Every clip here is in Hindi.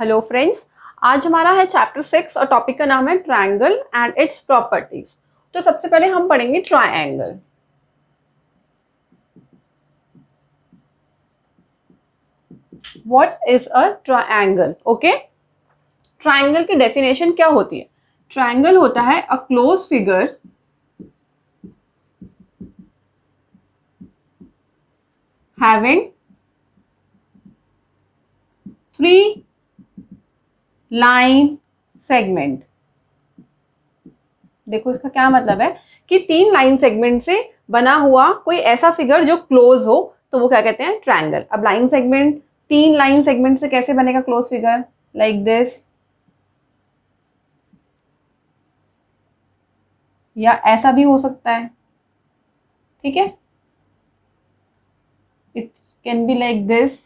हेलो फ्रेंड्स, आज हमारा है चैप्टर 6 और टॉपिक का नाम है ट्रायंगल एंड इट्स प्रॉपर्टीज। तो सबसे पहले हम पढ़ेंगे triangle. What is a triangle? Okay, triangle की डेफिनेशन क्या होती है? ट्रायंगल होता है a close figure having 3 line segment. देखो इसका क्या मतलब है कि 3 लाइन सेगमेंट से बना हुआ कोई ऐसा फिगर जो क्लोज हो तो वो क्या कहते हैं? ट्रायंगल। अब लाइन सेगमेंट, 3 लाइन सेगमेंट से कैसे बनेगा क्लोज फिगर? लाइक दिस, या ऐसा भी हो सकता है। ठीक है, it can be like this.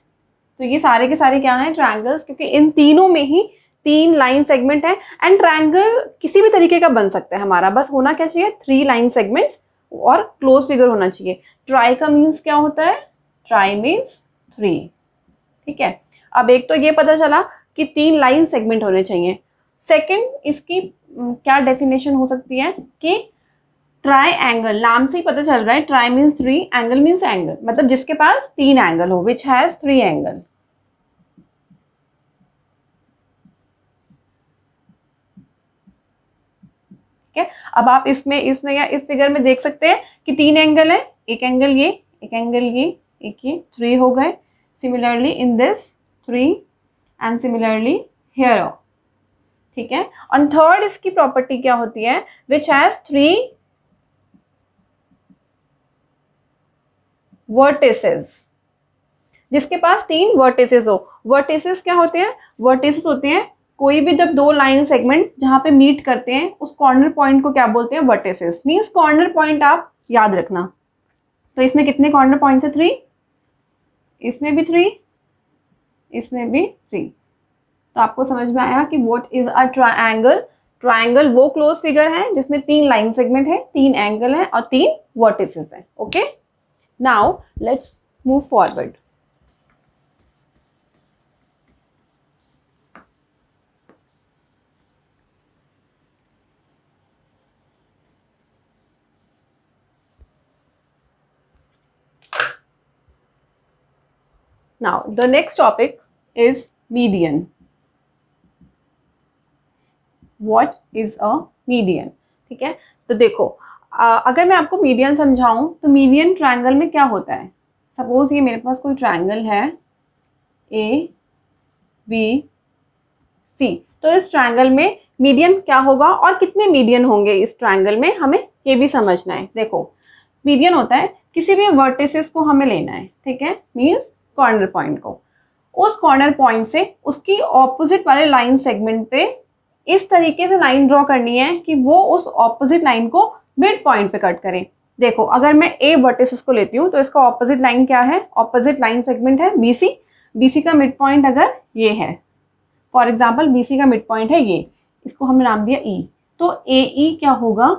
तो ये सारे के सारे क्या हैं? ट्रायंगल्स, क्योंकि इन तीनों में ही 3 लाइन सेगमेंट है। एंड ट्रायंगल किसी भी तरीके का बन सकता है हमारा, बस होना क्या चाहिए? 3 लाइन सेगमेंट्स और क्लोज फिगर होना चाहिए। ट्राई का मीन्स क्या होता है? Try means 3। ठीक है, अब एक तो ये पता चला कि 3 लाइन सेगमेंट होने चाहिए। सेकंड, इसकी क्या डेफिनेशन हो सकती है कि ट्राई एंगल, नाम से ही पता चल रहा है, try means 3, angle means angle, मतलब जिसके पास 3 एंगल हो, विच हैज 3 एंगल। ठीक है, अब आप इसमें इसमें या इस फिगर में देख सकते हैं कि 3 एंगल है, एक एंगल ये, एक एंगल ये, एक ये, 3 हो गए। Similarly in this 3 and similarly here. ठीक है, और थर्ड इसकी प्रॉपर्टी क्या होती है? विच हैज 3 वर्टिसेस, जिसके पास 3 वर्टिसेस हो। वर्टिसेस क्या होते हैं? वर्टिसेस होते हैं कोई भी जब 2 लाइन सेगमेंट जहां पे मीट करते हैं उस कॉर्नर पॉइंट को क्या बोलते हैं? वर्टिसेस। मींस कॉर्नर पॉइंट आप याद रखना। तो इसमें कितने कॉर्नर पॉइंट्स है? 3, इसमें भी 3, इसमें भी 3। तो आपको समझ में आया कि what is a triangle. Triangle वो क्लोज फिगर है जिसमें 3 लाइन सेगमेंट है, 3 एंगल है और 3 वर्टिसेस है। Okay, now let's move forward. Now, the next topic is median. What is a median? ठीक है, तो देखो अगर मैं आपको मीडियन समझाऊं तो मीडियन ट्रायंगल में क्या होता है? सपोज ये मेरे पास कोई ट्रायंगल है ए बी सी, तो इस ट्रायंगल में मीडियन क्या होगा और कितने मीडियन होंगे इस ट्रायंगल में, हमें ये भी समझना है। देखो, मीडियन होता है किसी भी वर्टिसेस को हमें लेना है, ठीक है, मीन्स कॉर्नर पॉइंट को। उस कॉर्नर पॉइंट से उसकी ऑपोजिट वाले लाइन सेगमेंट पे इस तरीके से लाइन ड्रॉ करनी है कि वो उस ऑपोजिट लाइन को मिड पॉइंट पे कट करें। देखो, अगर मैं ए वर्टिसेस को लेती हूँ तो इसका ऑपोजिट लाइन क्या है? ऑपोजिट लाइन सेगमेंट है बीसी। बीसी का मिड पॉइंट अगर ये है, फॉर एग्जाम्पल बीसी का मिड पॉइंट है ये, इसको हमने नाम दिया ई, तो ए ई क्या होगा?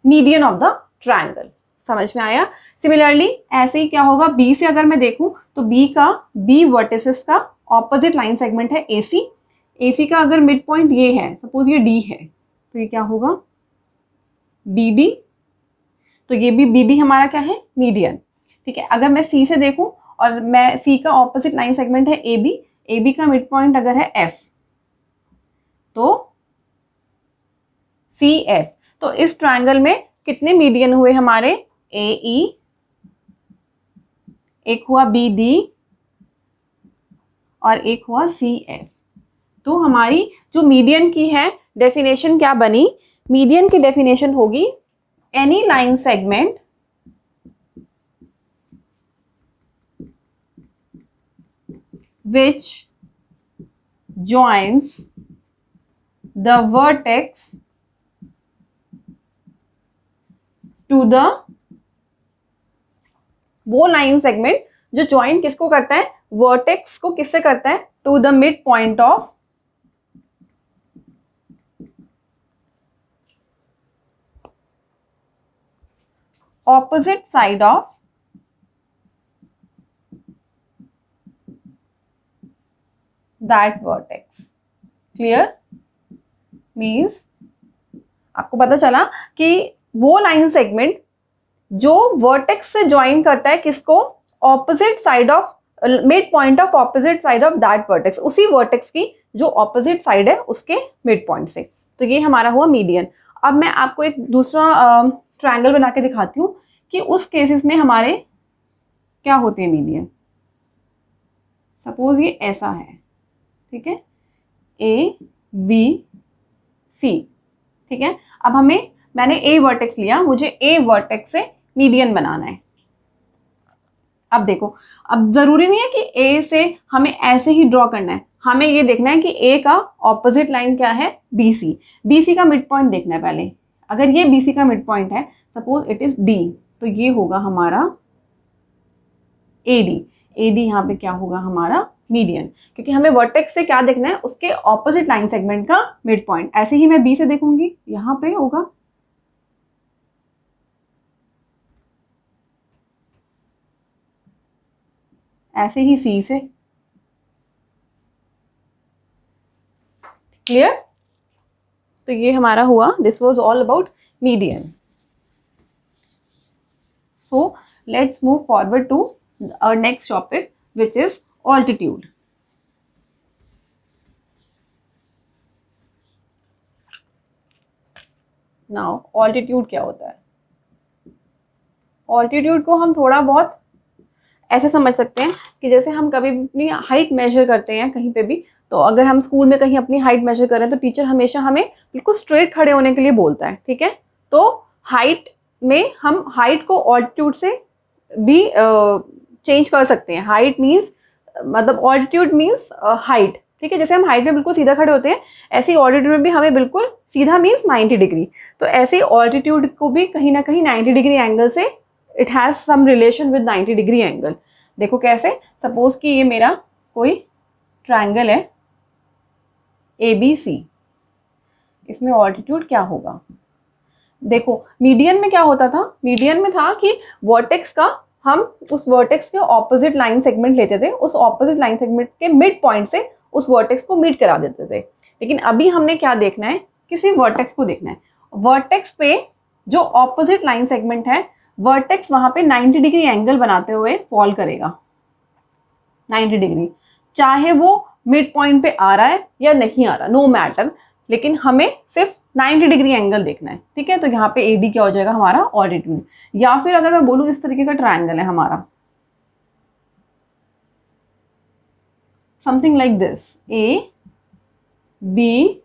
Median of the triangle. समझ में आया? सिमिलरली ऐसे ही क्या होगा, बी से अगर मैं देखूं तो बी का, बी वर्टिसेस का ऑपोजिट लाइन सेगमेंट है एसी। एसी का अगर मिड पॉइंट ये है, सपोज ये डी है, तो ये क्या होगा? बीडी। तो ये भी बीडी हमारा क्या है? मीडियन। ठीक है, अगर मैं सी से देखूं और मैं सी का ऑपोजिट लाइन सेगमेंट है ए बी, ए बी का मिड पॉइंट अगर है एफ, तो सी एफ। तो इस ट्रायंगल में कितने मीडियन हुए हमारे? ए ई, एक हुआ बी डी और एक हुआ सी एफ। तो हमारी जो मीडियन की है डेफिनेशन क्या बनी? मीडियन की डेफिनेशन होगी any line segment which joins the vertex to the, वो लाइन सेगमेंट जो ज्वाइन किसको करता है? वर्टेक्स को किससे करता है? To the mid point of opposite side of that vertex. Clear? Means आपको पता चला कि वो लाइन सेगमेंट जो वर्टेक्स से ज्वाइन करता है किसको, opposite side of mid point of opposite side of that vertex, उसी वर्टेक्स की जो ऑपोजिट साइड है उसके मिड पॉइंट से। तो ये हमारा हुआ मीडियन। अब मैं आपको एक दूसरा ट्रायंगल बना के दिखाती हूँ कि उस केसेस में हमारे क्या होते हैं मीडियन। सपोज ये ऐसा है, ठीक है, ए बी सी, ठीक है। अब मैंने ए वर्टेक्स लिया, मुझे ए वर्टेक्स से मीडियन बनाना है। अब देखो, अब जरूरी नहीं है कि ए से हमें ऐसे ही ड्रॉ करना है, हमें ये देखना है कि ए का ऑपोजिट लाइन क्या है, बी सी। बी सी का मिड पॉइंट देखना है पहले। अगर ये बी सी का मिड पॉइंट है, सपोज इट इज डी, तो ये होगा हमारा ए डी। ए डी यहाँ पे क्या होगा हमारा मीडियन, क्योंकि हमें वर्टेक्स से क्या देखना है, उसके ऑपोजिट लाइन सेगमेंट का मिड पॉइंट। ऐसे ही मैं बी से देखूंगी, यहाँ पे होगा ऐसे ही सी से। क्लियर? तो ये हमारा हुआ, this was all about median. So let's move forward to our next topic which is altitude. Now altitude क्या होता है? ऑल्टीट्यूड को हम थोड़ा बहुत ऐसे समझ सकते हैं कि जैसे हम कभी अपनी हाइट मेजर करते हैं कहीं पे भी, तो अगर हम स्कूल में कहीं अपनी हाइट मेजर कर रहे हैं तो टीचर हमेशा हमें बिल्कुल स्ट्रेट खड़े होने के लिए बोलता है, ठीक है। तो हाइट में हम हाइट को ऑल्टीट्यूड से भी चेंज कर सकते हैं। हाइट मीन्स मतलब ऑल्टीट्यूड मीन्स हाइट, ठीक है। जैसे हम हाइट में बिल्कुल सीधा खड़े होते हैं, ऐसे ही ऑल्टीट्यूड में भी हमें बिल्कुल सीधा मीन्स 90 डिग्री। तो ऐसे ही ऑल्टीट्यूड को भी कहीं ना कहीं 90 डिग्री एंगल से it has some relation with 90 degree angle. देखो कैसे, सपोज कि ये मेरा कोई ट्रायंगल है ABC, इसमें ऑल्टीट्यूड क्या होगा? देखो मीडियन में क्या होता था, मीडियन में था कि वर्टेक्स का हम उस वर्टेक्स के ऑपोजिट लाइन सेगमेंट लेते थे, उस ऑपोजिट लाइन सेगमेंट के मिड पॉइंट से उस वर्टेक्स को मीट करा देते थे। लेकिन अभी हमने क्या देखना है, किसी वर्टेक्स को देखना है। वर्टेक्स पे जो ऑपोजिट लाइन सेगमेंट है, वर्टेक्स वहां पे 90 डिग्री एंगल बनाते हुए फॉल करेगा, 90 डिग्री, चाहे वो मिड पॉइंट पे आ रहा है या नहीं आ रहा, नो मैटर, लेकिन हमें सिर्फ 90 डिग्री एंगल देखना है, ठीक है। तो यहाँ पे AD क्या हो जाएगा हमारा ऑल्टीट्यूड। या फिर अगर मैं बोलूँ इस तरीके का ट्रायंगल है हमारा, समथिंग लाइक दिस, ABC,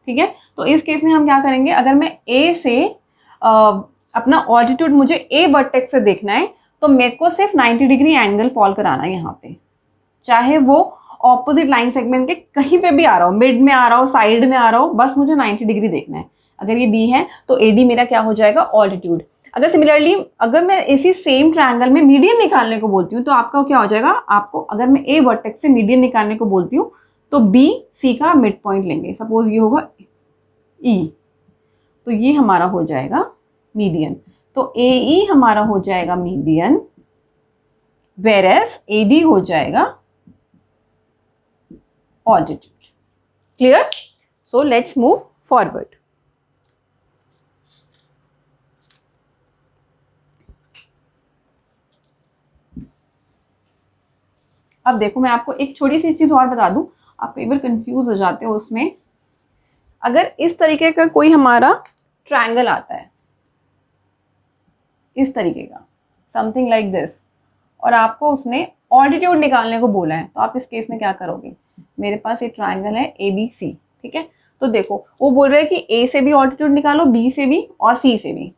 ठीक है। तो इस केस में हम क्या करेंगे, अगर मैं A से अपना ऑल्टीट्यूड मुझे A वर्टेक्स से देखना है, तो मेरे को सिर्फ 90 डिग्री एंगल फॉल कराना है यहाँ पे, चाहे वो ऑपोजिट लाइन सेगमेंट के कहीं पे भी आ रहा हो, मिड में आ रहा हो, साइड में आ रहा हो, बस मुझे 90 डिग्री देखना है। अगर ये B है तो AD मेरा क्या हो जाएगा, ऑल्टीट्यूड। अगर सिमिलरली अगर मैं इसी सेम ट्रायंगल में मीडियन निकालने को बोलती हूँ, तो आपका क्या हो जाएगा, आपको अगर मैं A वर्टेक्स से मीडियन निकालने को बोलती हूँ तो BC का मिड पॉइंट लेंगे, सपोज ये होगा E, तो ये हमारा हो जाएगा मीडियन। तो AE हमारा हो जाएगा मीडियन, whereas AD हो जाएगा altitude. Clear? So let's move forward. अब देखो, मैं आपको एक छोटी सी चीज और बता दूं, आप कई बार कंफ्यूज हो जाते हो उसमें। अगर इस तरीके का कोई हमारा ट्रायंगल आता है, इस तरीके का, समथिंग लाइक दिस, और आपको उसने ऑल्टीट्यूड निकालने को बोला है, तो आप इस केस में क्या करोगे? मेरे पास ये ट्रायंगल है ABC, ठीक है। तो देखो वो बोल रहे हैं कि A से भी ऑल्टीट्यूड निकालो, B से भी और C से भी।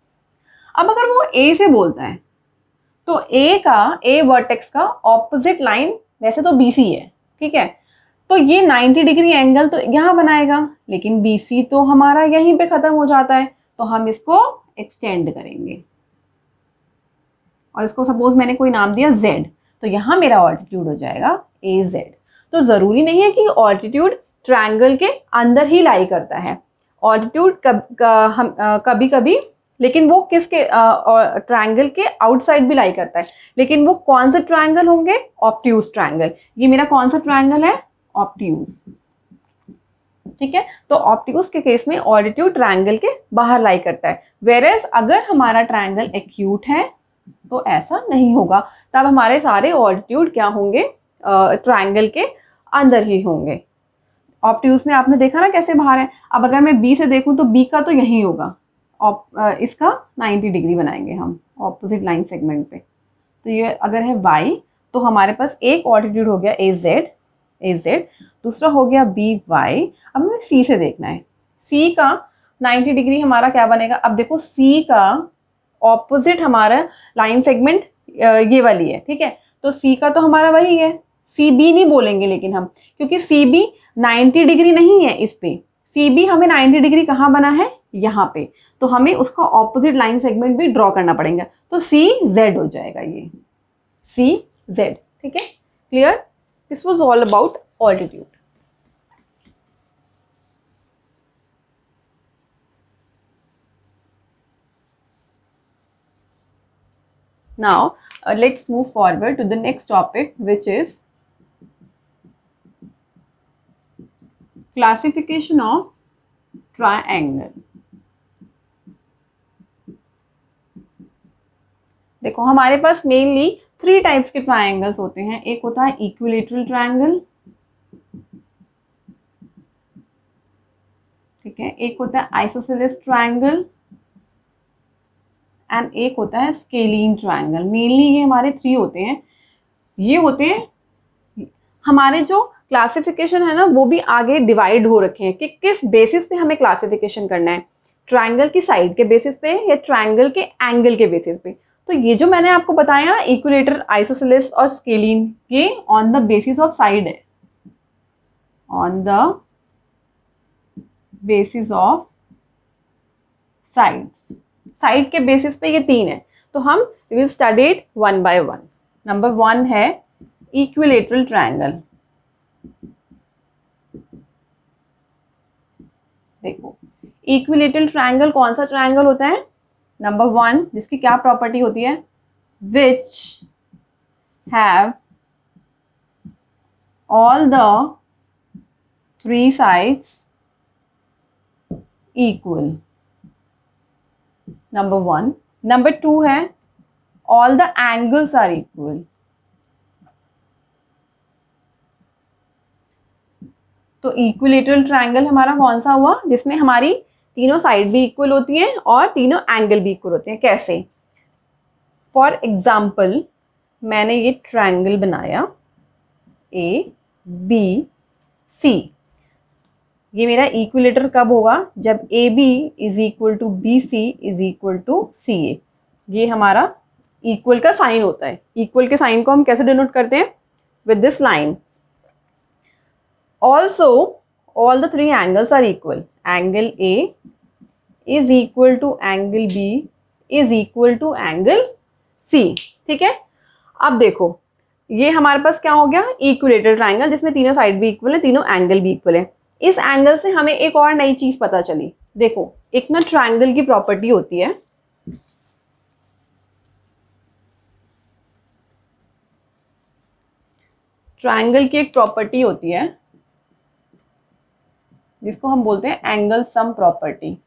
अब अगर वो A से बोलता है तो A वर्टेक्स का ऑपोजिट लाइन वैसे तो BC है, ठीक है। तो ये 90 डिग्री एंगल तो यहाँ बनाएगा, लेकिन BC तो हमारा यहीं पे खत्म हो जाता है, तो हम इसको एक्सटेंड करेंगे और इसको सपोज मैंने कोई नाम दिया Z, तो यहाँ मेरा ऑल्टीट्यूड हो जाएगा AZ। तो जरूरी नहीं है कि ऑल्टीट्यूड ट्रायंगल के अंदर ही लाई करता है, ऑल्टीट्यूड कभी कभी लेकिन वो किसके ट्रायंगल के आउटसाइड भी लाई करता है, लेकिन वो कौन से ट्रायंगल होंगे? Obtuse triangle. ये मेरा कौन सा ट्रायंगल है? ऑब्ट्यूज। ठीक है, तो ऑब्ट्यूज के केस में ऑल्टीट्यूड ट्रायंगल के बाहर लाई करता है, वेयरएज अगर हमारा ट्रायंगल एक्यूट है तो ऐसा नहीं होगा, तब हमारे सारे ऑल्टीट्यूड क्या होंगे? ट्रायंगल के अंदर ही होंगे। ऑब्ट्यूज में आपने देखा ना कैसे बाहर है। अब अगर मैं बी से देखूं तो बी का तो यही होगा, इसका 90 डिग्री बनाएंगे हम ऑपोजिट लाइन सेगमेंट पे। तो ये अगर है y तो हमारे पास एक ऑल्टीट्यूड हो गया ए जेड, दूसरा हो गया बी वाई। अब हमें सी से देखना है, सी का 90 डिग्री हमारा क्या बनेगा? अब देखो सी का ऑपोजिट हमारा लाइन सेगमेंट ये वाली है, ठीक है, तो सी का तो हमारा वही है, सी बी नहीं बोलेंगे लेकिन हम, क्योंकि सी बी 90 डिग्री नहीं है इस पे, सी बी हमें 90 डिग्री कहाँ बना है? यहाँ पे, तो हमें उसका ऑपोजिट लाइन सेगमेंट भी ड्रॉ करना पड़ेगा, तो सी जेड हो जाएगा, ये सी जेड। ठीक है, clear? This was all about altitude. Now let's move forward to the next topic, which is classification of triangle. देखो हमारे पास मेनली 3 टाइप्स के ट्रायंगल्स होते हैं। एक होता है इक्विलेटरल ट्रायंगल, ठीक है, एक होता है आइसोसेलेस ट्रायंगल एंड एक होता है स्केलीन ट्रायंगल। मेनली ये हमारे 3 होते हैं। ये होते हैं हमारे जो क्लासिफिकेशन है ना, वो भी आगे डिवाइड हो रखे हैं कि किस बेसिस पे हमें क्लासिफिकेशन करना है, ट्रायंगल की साइड के बेसिस पे या ट्रायंगल के एंगल के बेसिस पे। तो ये जो मैंने आपको बताया ना, इक्विलेटर, आइसोसेलेस और स्केलीन, ये on the basis of side है, on the basis of sides, side के बेसिस पे ये 3 है। तो हम will study it one by one. Number 1 है इक्विलेटरल ट्रायंगल। देखो इक्विलेटरल ट्रायंगल कौन सा ट्रायंगल होता है? नंबर 1 जिसकी क्या प्रॉपर्टी होती है? Which have all the 3 sides equal. Number 1। Number 2 है all the angles are equal. तो इक्विलेटरल ट्रायंगल हमारा कौन सा हुआ? जिसमें हमारी तीनों साइड भी इक्वल होती हैं और तीनों एंगल भी इक्वल होते हैं। कैसे? फॉर एग्जाम्पल मैंने ये ट्रायंगल बनाया ए बी सी। ये मेरा इक्विलेटर कब होगा? जब A B is equal to B C is equal to C A. ये हमारा इक्वल का साइन होता है। इक्वल के साइन को हम कैसे डिनोट करते हैं? With this line. Also all the 3 angles are equal. Angle A is equal to angle B is equal to angle C. ठीक है, अब देखो ये हमारे पास क्या हो गया? इक्विलेटर ट्रायंगल, जिसमें तीनों साइड भी इक्वल है, तीनों एंगल भी इक्वल है। इस एंगल से हमें एक और नई चीज पता चली। देखो एक ना ट्रायंगल की प्रॉपर्टी होती है, ट्रायंगल की एक प्रॉपर्टी होती है जिसको हम बोलते हैं एंगल सम प्रॉपर्टी।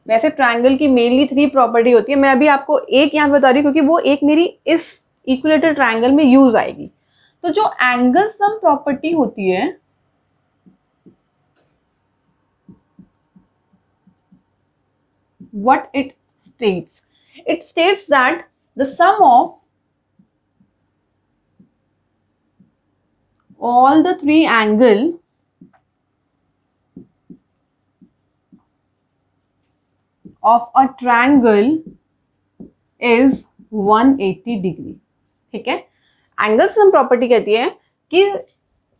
वैसे ट्रायंगल की मेनली 3 प्रॉपर्टी होती है, मैं अभी आपको एक यहाँ बता रही हूँ क्योंकि वो एक मेरी इस इक्विलेटर ट्रायंगल में यूज आएगी। तो जो एंगल सम प्रॉपर्टी होती है what it states? It states that the sum of all the 3 angle of a triangle is 180 degree. ठीक है, एंगल सम प्रॉपर्टी कहती है कि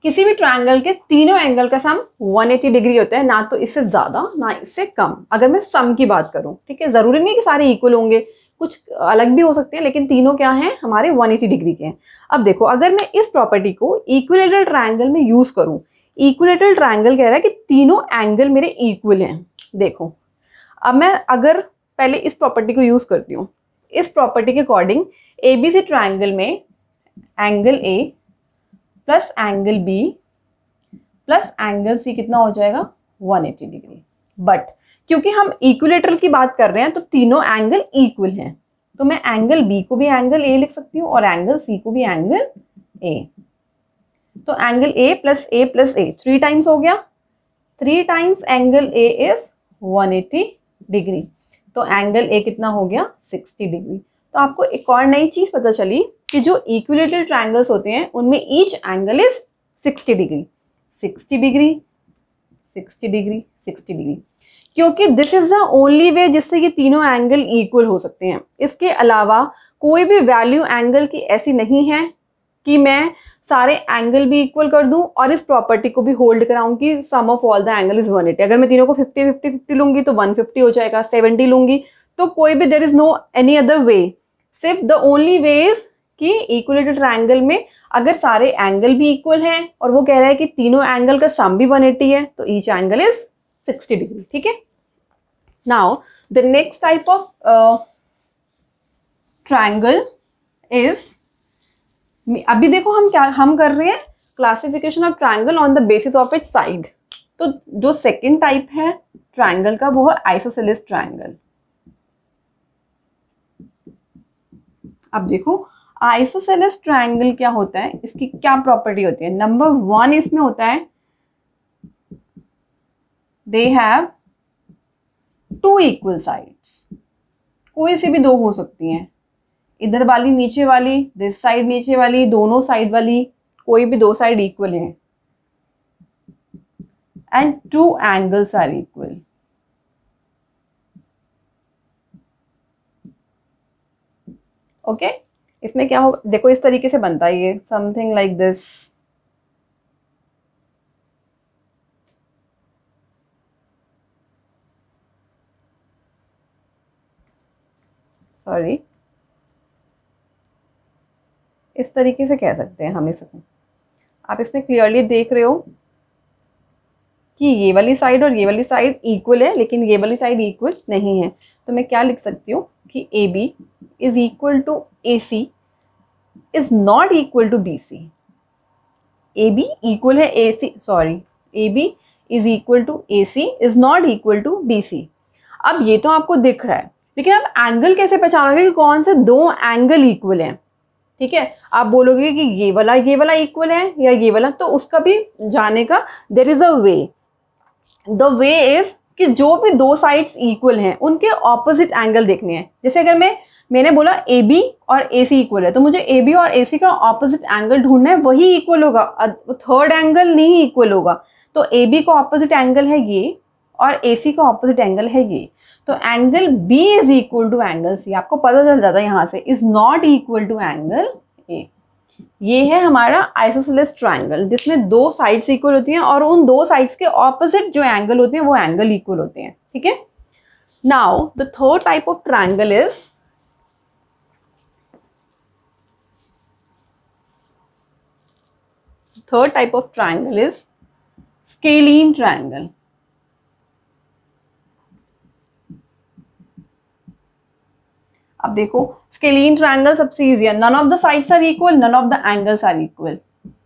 किसी भी ट्रायंगल के तीनों एंगल का सम 180 डिग्री होता है, ना तो इससे ज्यादा ना इससे कम, अगर मैं सम की बात करूं। ठीक है, जरूरी नहीं है कि सारे इक्वल होंगे, कुछ अलग भी हो सकते हैं, लेकिन तीनों क्या हैं? हमारे 180 डिग्री के हैं। अब देखो अगर मैं इस प्रॉपर्टी को इक्विलेटरल ट्रायंगल में यूज करूं, इक्विलेटरल ट्रायंगल कह रहा है कि तीनों एंगल मेरे इक्वल हैं। देखो अब मैं अगर पहले इस प्रॉपर्टी को यूज करती हूँ। इस प्रॉपर्टी के अकॉर्डिंग एबीसी ट्राइंगल में angle A plus angle B plus angle C कितना हो जाएगा 180 डिग्री। बट क्योंकि हम इक्विलेटरल की बात कर रहे हैं तो तीनों एंगल इक्वल हैं, तो मैं एंगल बी को भी एंगल ए लिख सकती हूँ और एंगल सी को भी एंगल ए। तो angle A plus A plus A 3 times हो गया, 3 times angle A is 180 degree. तो एंगल ए कितना हो गया 60 डिग्री। तो आपको एक और नई चीज पता चली कि जो इक्विलेटरल ट्रायंगल्स होते हैं उनमें each angle is 60 degree, 60 degree, 60 degree, 60 degree, क्योंकि this is the only way जिससे ये तीनों एंगल इक्वल हो सकते हैं। इसके अलावा कोई भी वैल्यू एंगल की ऐसी नहीं है कि मैं सारे एंगल भी इक्वल कर दूं और इस प्रॉपर्टी को भी होल्ड कराऊं कि sum of all the angle is 180। अगर मैं तीनों को 50 50 50 लूंगी तो 150 हो जाएगा, 70 लूंगी तो कोई भी, there is no any other way. सिर्फ द ओनली वे इज कि इक्विलेटरल ट्रायंगल में अगर सारे एंगल भी इक्वल हैं और वो कह रहा है कि तीनों एंगल का सम भी 180 है तो ईच एंगल इज 60 डिग्री। ठीक है। Now the next type of triangle is, अभी देखो हम कर रहे हैं classification of triangle on the basis of its side. तो जो सेकंड टाइप है ट्रायंगल का वो है आइसोसेलेस ट्रायंगल। अब देखो आइसोसेलेस ट्रायंगल क्या होता है, इसकी क्या प्रॉपर्टी होती है। नंबर 1 इसमें होता है दे हैव 2 इक्वल साइड्स। कोई से भी 2 हो सकती हैं, इधर वाली नीचे वाली, दिस साइड नीचे वाली, दोनों साइड वाली, कोई भी 2 साइड इक्वल हैं। And 2 angles are equal. Okay, इसमें क्या होगा, देखो इस तरीके से बनता है ये, समथिंग लाइक दिस। सॉरी, इस तरीके से कह सकते हैं हम इसको। आप इसमें क्लियरली देख रहे हो कि ये वाली साइड और ये वाली साइड इक्वल है, लेकिन ये वाली साइड इक्वल नहीं है। तो मैं क्या लिख सकती हूँ कि A B is equal to A C is not equal to B C. A B equal है A C, sorry, A B is equal to A C is not equal to B C. अब ये तो आपको दिख रहा है, लेकिन आप एंगल कैसे पहचानोगे कि कौन से 2 एंगल इक्वल हैं। ठीक है, आप बोलोगे कि ये वाला इक्वल है या ये वाला, तो उसका भी जाने का there is a way. The way is कि जो भी 2 साइड्स इक्वल हैं उनके ऑपोजिट एंगल देखने हैं। जैसे अगर मैंने बोला ए बी और ए सी इक्वल है, तो मुझे ए बी और ए सी का ऑपोजिट एंगल ढूंढना है, वही इक्वल होगा, थर्ड एंगल नहीं इक्वल होगा। तो ए बी का ऑपोजिट एंगल है ये और ए सी का ऑपोजिट एंगल है ये, तो angle B is equal to angle C, आपको पता चल जाता है यहाँ से, is not equal to angle A. ये है हमारा आइसोसेलेस ट्रायंगल जिसमें 2 साइड्स इक्वल होती हैं और उन 2 साइड्स के ऑपोजिट जो एंगल होते हैं वो एंगल इक्वल होते हैं। ठीक है। Now the third type of triangle is scalene triangle. अब देखो स्केलीन ट्रायंगल सबसे इजी है, none of the sides are equal, none of the angles are equal,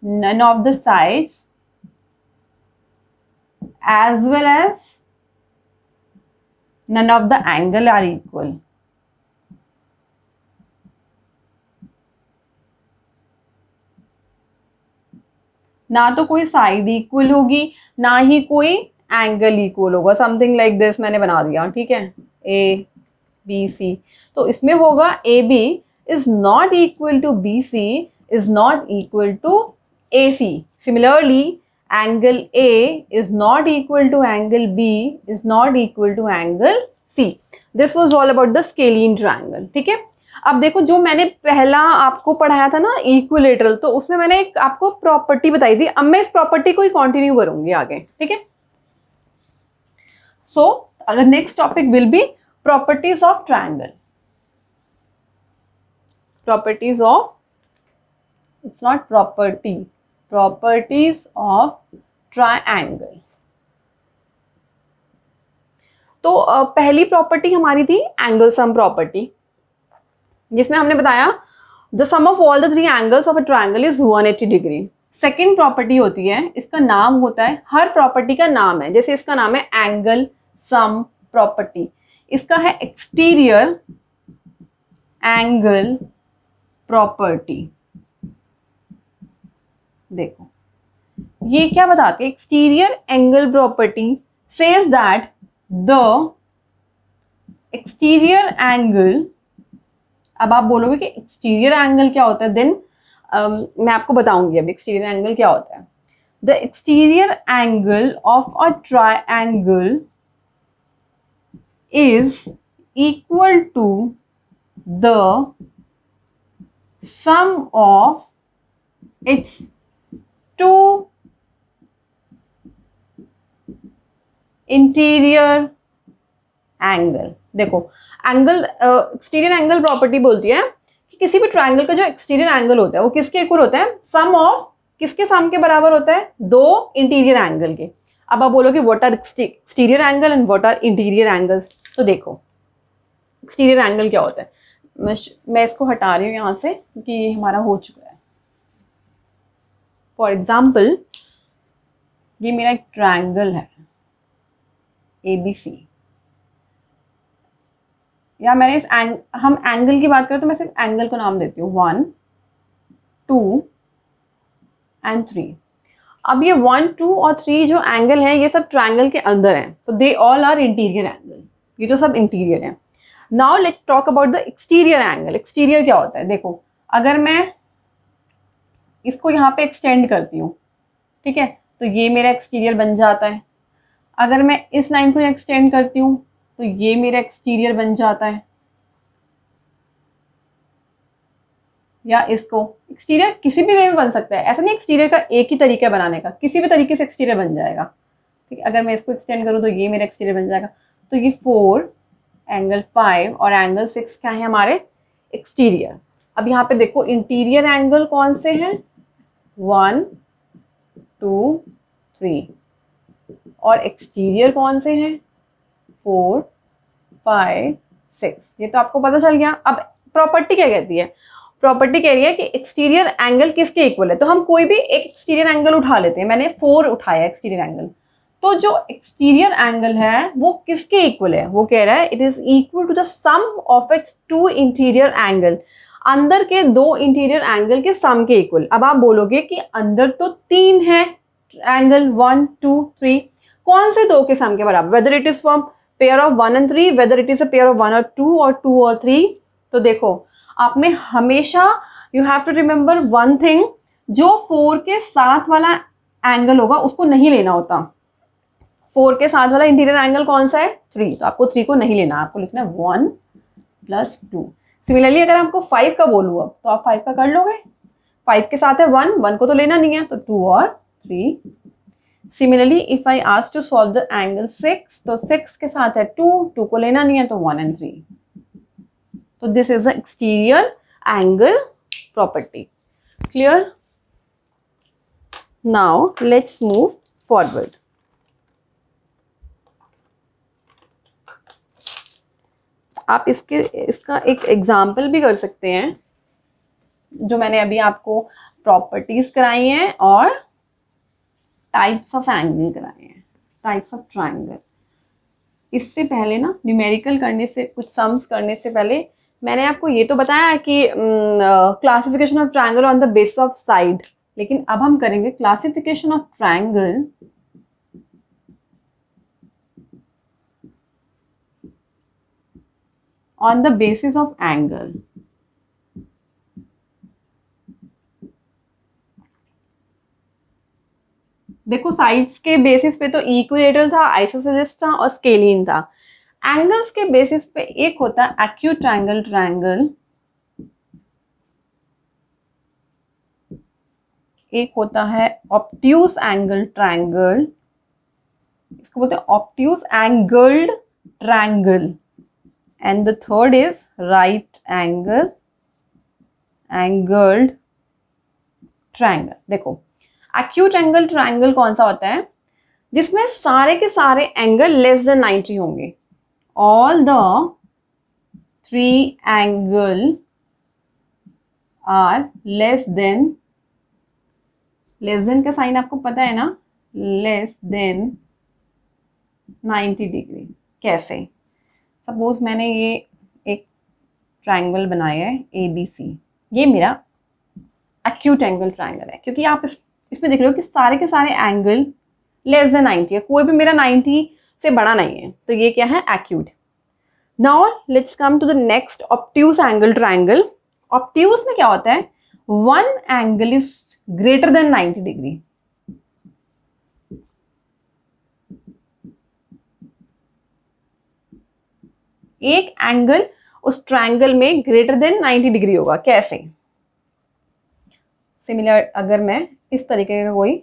none of the sides as well as none of the angle are equal। ना तो कोई साइड इक्वल होगी ना ही कोई एंगल इक्वल होगा, समथिंग लाइक दिस मैंने बना दिया। ठीक है, ए बी सी, तो इसमें होगा A B is not equal to B C is not equal to A C. Similarly angle A is not equal to angle B is not equal to angle C। This was all about the scalene triangle। ठीक है। अब देखो जो मैंने पहला आपको पढ़ाया था ना इक्विलेटरल, तो उसमें मैंने एक आपको प्रॉपर्टी बताई थी, अब मैं इस प्रॉपर्टी को ही कंटिन्यू करूंगी आगे। ठीक है। सो अगर next topic will be properties of triangle. Properties of, it's not property, properties of triangle। तो पहली प्रॉपर्टी हमारी थी एंगल सम प्रॉपर्टी, जिसमें हमने बताया the sum of all the 3 angles of a triangle is 180 degree. Second property होती है, इसका नाम होता है, हर प्रॉपर्टी का नाम है, जैसे इसका नाम है एंगल सम प्रॉपर्टी, इसका है एक्सटीरियर एंगल प्रॉपर्टी। देखो ये क्या बताते हैं, exterior angle property says that the exterior angle, अब आप बोलोगे कि एक्सटीरियर एंगल क्या होता है, देन मैं आपको बताऊंगी अब एक्सटीरियर एंगल क्या होता है। The exterior angle of a triangle is equal to the sum of its 2 interior angle. देखो एंगल, एक्सटीरियर एंगल प्रॉपर्टी बोलती है कि किसी भी ट्रायंगल का जो एक्सटीरियर एंगल होता है वो किसके इक्वल होता है, सम ऑफ, किसके सम के बराबर होता है, 2 इंटीरियर एंगल के। अब आप बोलोगे what are exterior angle and what are interior angles. तो देखो एक्सटीरियर एंगल क्या होता है, मैं इसको हटा रही हूँ यहाँ से क्योंकि ये हमारा हो चुका है। फॉर एग्जाम्पल ये मेरा एक ट्रायंगल है ABC, या मैंने इस हम एंगल की बात करें तो मैं सिर्फ एंगल को नाम देती हूँ 1, 2 एंड 3। अब ये 1, 2 और 3 जो एंगल है ये सब ट्रायंगल के अंदर हैं, तो they all are interior angle, ये तो सब इंटीरियर है। Now let's talk about the exterior angle. Exterior क्या होता है, देखो अगर मैं इसको यहाँ पे एक्सटेंड करती हूँ, ठीक है, तो ये मेरा एक्सटीरियर बन जाता है। अगर मैं इस लाइन को एक्सटेंड करती हूँ तो ये मेरा एक्सटीरियर बन जाता है, या इसको, एक्सटीरियर किसी भी वे में बन सकता है, ऐसा नहीं एक्सटीरियर का एक ही तरीका है बनाने का, किसी भी तरीके से एक्सटीरियर बन जाएगा, ठीक है। अगर मैं इसको एक्सटेंड करूँ तो ये मेरा एक्सटीरियर बन जाएगा। तो ये 4, एंगल 5 और एंगल 6 क्या है हमारे एक्सटीरियर। अब यहाँ पे देखो इंटीरियर एंगल कौन से हैं, 1, 2, 3, और एक्सटीरियर कौन से हैं, 4, 5, 6। ये तो आपको पता चल गया। अब प्रॉपर्टी क्या कहती है, प्रॉपर्टी कह रही है कि एक्सटीरियर एंगल किसके इक्वल है, तो हम कोई भी एक एक्सटीरियर एंगल उठा लेते हैं। मैंने 4 उठाया एक्सटीरियर एंगल, तो जो एक्सटीरियर एंगल है वो किसके इक्वल है, वो कह रहा है it is equal to the sum of its 2 interior angle, अंदर के 2 इंटीरियर एंगल के सम के इक्वल। अब आप बोलोगे कि अंदर तो 3 है एंगल, 1, 2, 3, कौन से 2 के सम के बराबर, whether it is from pair of 1 and 3, whether it is a pair of 1 और 2 और 2 और 3। तो देखो आपने हमेशा, you have to remember one thing, जो 4 के साथ वाला एंगल होगा उसको नहीं लेना होता। 4 के साथ वाला इंटीरियर एंगल कौन सा है, 3, तो आपको 3 को नहीं लेना, आपको लिखना है 1 + 2। सिमिलरली अगर आपको 5 का बोलूँ अब, तो आप 5 का कर लोगे, 5 के साथ है 1, 1 को तो लेना नहीं है, तो 2 और 3। Similarly if I ask to solve the angle 6, तो 6 के साथ है 2, 2 को लेना नहीं है, तो 1 and 3। तो this is the exterior angle property. Clear? Now let's move forward. आप इसका एक एग्जाम्पल भी कर सकते हैं, जो मैंने अभी आपको प्रॉपर्टीज कराई हैं और टाइप्स ऑफ एंगल कराए हैं, टाइप्स ऑफ ट्रायंगल। इससे पहले ना न्यूमेरिकल करने से, कुछ सम्स करने से पहले मैंने आपको ये तो बताया कि classification of triangle on the basis of side, लेकिन अब हम करेंगे classification of triangle on the basis of angle. देखो साइड्स के बेसिस पे तो इक्विलेटरल था, आइसोसेलेस था और स्केलिन था। एंगल्स के बेसिस पे एक होता है एक्यूट एंगल ट्रायंगल, एक होता है ऑब्ट्यूज एंगल ट्रायंगल, इसको बोलते हैं obtuse angled triangle, and the third is right angle angled triangle. देखो एक्यूट एंगल ट्रायंगल कौन सा होता है, जिसमें सारे के सारे एंगल लेस देन 90 होंगे। All the three angle are less than का साइन आपको पता है ना, लेस देन 90 डिग्री। कैसे? सपोज मैंने ये एक ट्राइंगल बनाया है ABC, ये मेरा एक्यूट एंगल ट्राइंगल है, क्योंकि आप इसमें देख रहे हो कि सारे के सारे एंगल लेस देन 90 है, कोई भी मेरा 90 से बड़ा नहीं है, तो ये क्या है? Acute. Now let's come to the next obtuse angle triangle. Obtuse में क्या होता है? One angle is greater than 90 degree. एक एंगल उस ट्रायंगल में ग्रेटर देन 90 डिग्री होगा। कैसे? सिमिलर अगर मैं इस तरीके का कोई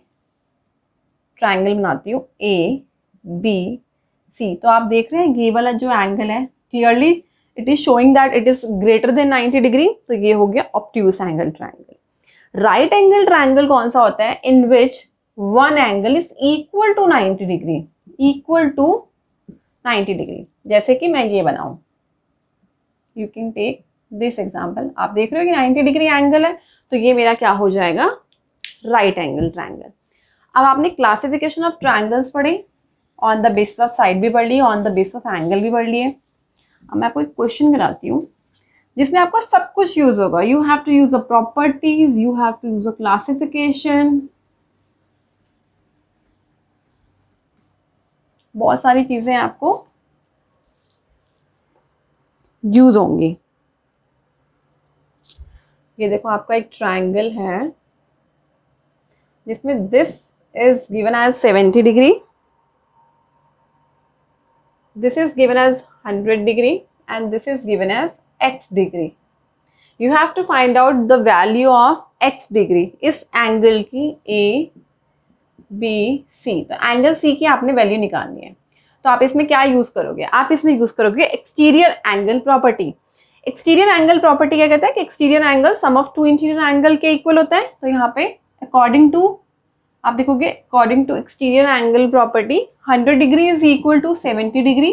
ट्रायंगल बनाती हूँ ABC, तो आप देख रहे हैं ये वाला जो एंगल है clearly it is showing that it is greater than 90 degree, तो ये हो गया obtuse angle triangle. Right angle triangle कौन सा होता है? In which one angle is equal to 90 degree, equal to 90 degree. जैसे कि मैं ये बनाऊं, you can take this example. आप देख रहे हो कि 90 डिग्री एंगल है, तो ये मेरा क्या हो जाएगा? Right angle triangle. अब आपने क्लासिफिकेशन ऑफ ट्रायंगल्स पढ़े, on the basis of side भी पढ़ ली, on the basis of angle भी पढ़ लिए। अब मैं आपको एक क्वेश्चन कराती हूँ जिसमें आपका सब कुछ यूज होगा। You have to use the properties, you have to use the classification, बहुत सारी चीजें आपको यूज होंगी। ये देखो आपका एक ट्रायंगल है जिसमें this is given as 70 degree, this is given as 100 degree and this is given as x degree. You have to find out the value of x degree इस एंगल की ABC। तो एंगल C की आपने वैल्यू निकालनी है। तो आप इसमें क्या यूज करोगे? आप इसमें यूज करोगे exterior angle property. Exterior angle property क्या कहता है कि exterior angle sum of two interior angle के इक्वल होता है। तो यहाँ पे अकॉर्डिंग टू आप देखोगे, according to exterior angle property 100 degree is equal to 70 degree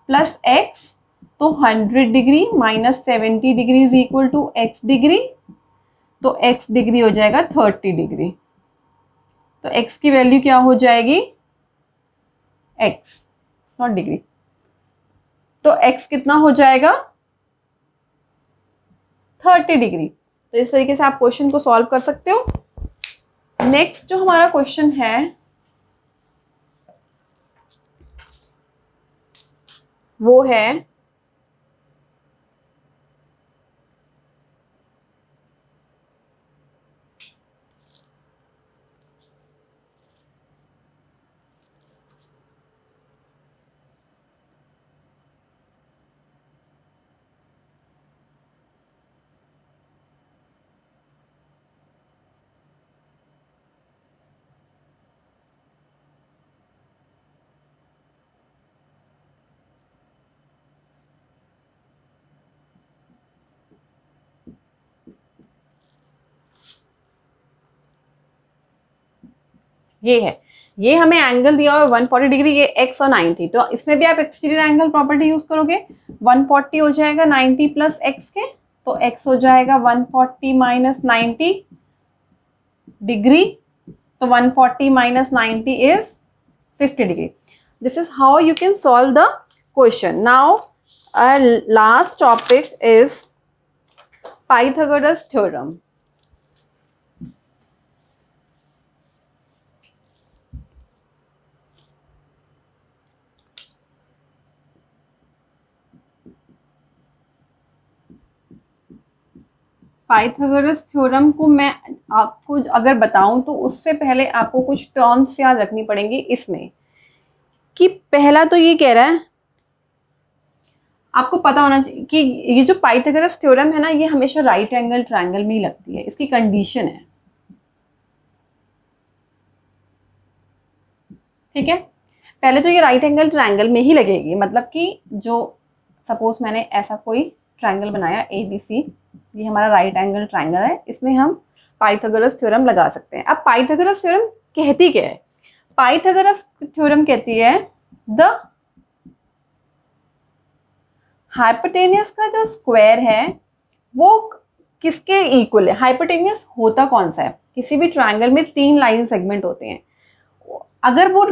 plus x, तो 100 degree minus 70 degree is equal to x degree, तो x डिग्री हो जाएगा 30 डिग्री। तो x की वैल्यू क्या हो जाएगी? x नॉट डिग्री, तो x कितना हो जाएगा? 30 डिग्री। तो इस तरीके से आप क्वेश्चन को सॉल्व कर सकते हो। नेक्स्ट जो हमारा क्वेश्चन है वो है ये हमें एंगल दिया हुआ है 140 डिग्री, ये x और 90। तो इसमें भी आप एक्सटीरियर एंगल प्रॉपर्टी यूज करोगे। 140 हो जाएगा 90 प्लस x के, तो x हो जाएगा 140 माइनस 90 डिग्री, तो 140 minus 90 is 50 degree. This is how you can solve the question. Now last topic is Pythagoras theorem. Pythagoras theorem को मैं आपको अगर बताऊं तो उससे पहले आपको कुछ टर्म्स याद रखनी पड़ेंगी इसमें। कि पहला तो ये कह रहा है, आपको पता होना चाहिए कि ये जो पाइथागोरस थ्योरम है ना, ये हमेशा राइट एंगल ट्रायंगल में ही लगती है। इसकी कंडीशन है, ठीक है। पहले तो ये राइट एंगल ट्रायंगल में ही लगेगी, मतलब कि जो सपोज मैंने ऐसा कोई ट्रायंगल बनाया ABC, ये हमारा राइट एंगल ट्रायंगल है, इसमें हम पाइथागोरस थ्योरम लगा सकते हैं। अब पाइथागोरस थ्योरम कहती क्या है? पाइथागोरस थ्योरम कहती है द हाइपोटेनियस का जो स्क्वायर है वो किसके इक्वल है? हाइपोटेनियस होता कौन सा है? किसी भी ट्रायंगल में 3 लाइन सेगमेंट होते हैं। अगर वो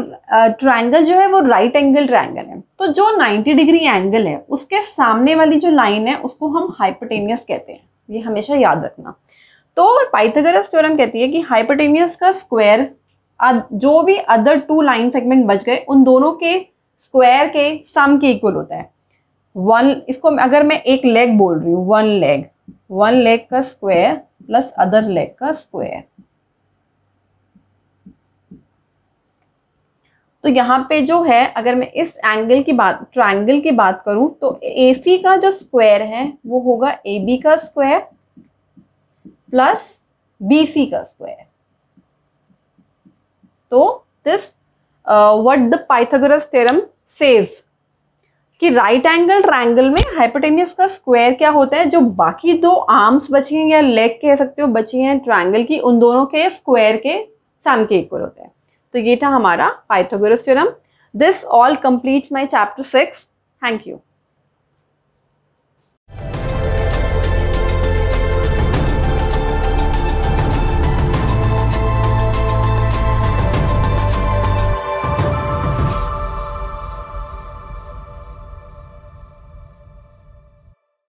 ट्रायंगल जो है वो राइट एंगल ट्रायंगल है, तो जो 90 डिग्री एंगल है उसके सामने वाली जो लाइन है उसको हम हाइपोटेनियस कहते हैं। ये हमेशा याद रखना। तो पाइथागोरस थ्योरम कहती है कि हाइपोटेनियस का स्क्वायर जो भी अदर 2 लाइन सेगमेंट बच गए उन दोनों के स्क्वायर के सम के इक्वल होता है। इसको अगर मैं एक लेग बोल रही हूँ, वन लेग का स्क्वायर प्लस अदर लेग का स्क्वायर, तो यहाँ पे जो है अगर मैं इस एंगल की बात, ट्रायंगल की बात करूं, तो AC का जो स्क्वायर है वो होगा AB का स्क्वायर प्लस BC का स्क्वायर। तो this what the Pythagoras theorem says कि राइट एंगल ट्रायंगल में हाइपोटेनियस का स्क्वायर क्या होता है, जो बाकी 2 आर्म्स बची हैं या लेग कह सकते हो बची हैं ट्रायंगल की, उन दोनों के स्क्वायर के सम के इक्वल होता है। तो ये था हमारा Pythagoras theorem. This all completes my chapter 6। Thank you.